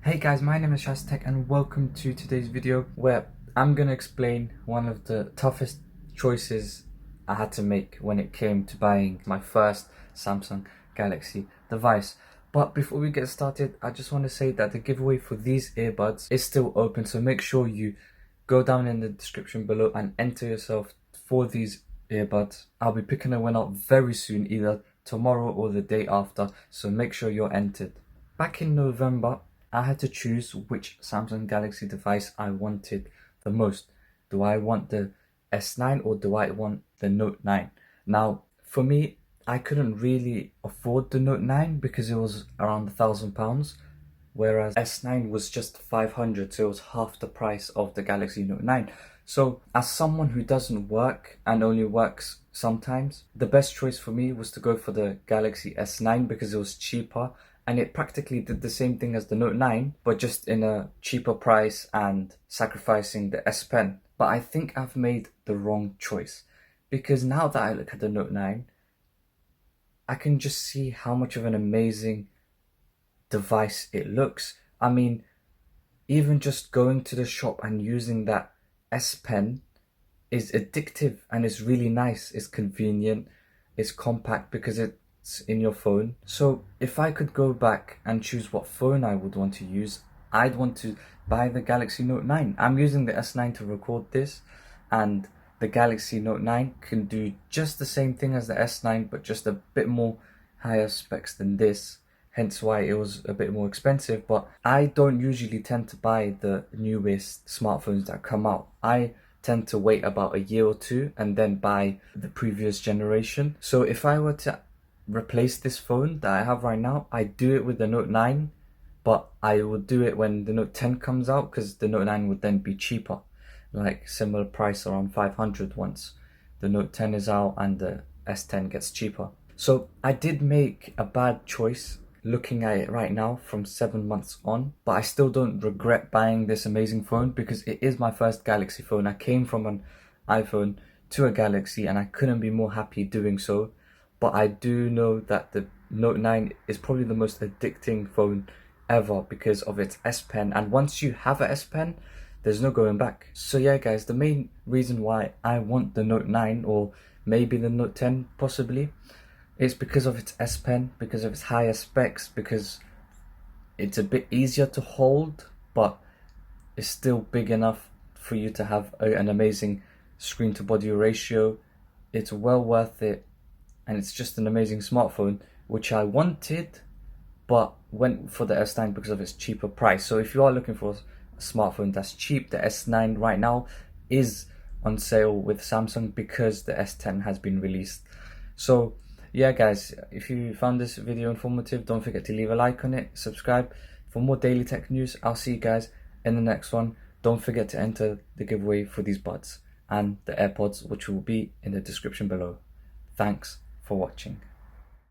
Hey guys, my name is Shaztech and welcome to today's video where I'm going to explain one of the toughest choices I had to make when it came to buying my first Samsung Galaxy device. But before we get started, I just want to say that the giveaway for these earbuds is still open, so make sure you go down in the description below and enter yourself for these earbuds. I'll be picking a winner very soon, either tomorrow or the day after, so make sure you're entered. Back in November, I had to choose which Samsung Galaxy device I wanted the most. Do I want the S9 or do I want the Note 9? Now, for me, I couldn't really afford the Note 9 because it was around £1,000, whereas S9 was just 500, so it was half the price of the Galaxy Note 9. So, as someone who doesn't work and only works sometimes, the best choice for me was to go for the Galaxy S9 because it was cheaper and it practically did the same thing as the Note 9, but just in a cheaper price and sacrificing the S Pen. But I think I've made the wrong choice, because now that I look at the Note 9, I can just see how much of an amazing device it looks. I mean, even just going to the shop and using that S Pen is addictive and it's really nice, it's convenient, it's compact because it's in your phone. So if I could go back and choose what phone I would want to use, I'd want to buy the Galaxy Note 9. I'm using the S9 to record this, and the Galaxy Note 9 can do just the same thing as the S9 but just a bit more higher specs than this, hence why it was a bit more expensive. But I don't usually tend to buy the newest smartphones that come out. I tend to wait about a year or two and then buy the previous generation. So if I were to replace this phone that I have right now, I do it with the Note 9, but I would do it when the Note 10 comes out because the Note 9 would then be cheaper, like similar price, around 500 once the Note 10 is out and the S10 gets cheaper. So I did make a bad choice looking at it right now from 7 months on, but I still don't regret buying this amazing phone because it is my first Galaxy phone. I came from an iPhone to a Galaxy and I couldn't be more happy doing so. But I do know that the Note 9 is probably the most addicting phone ever because of its S Pen, and once you have an S Pen, there's no going back. So yeah guys, the main reason why I want the Note 9, or maybe the Note 10 possibly, is because of its S Pen, because of its higher specs, because it's a bit easier to hold but it's still big enough for you to have an amazing screen to body ratio. It's well worth it, and it's just an amazing smartphone, which I wanted, but went for the S9 because of its cheaper price. So if you are looking for a smartphone that's cheap, the S9 right now is on sale with Samsung because the S10 has been released. So yeah guys, if you found this video informative, don't forget to leave a like on it, subscribe for more daily tech news. I'll see you guys in the next one. Don't forget to enter the giveaway for these buds and the AirPods, which will be in the description below. Thanks for watching.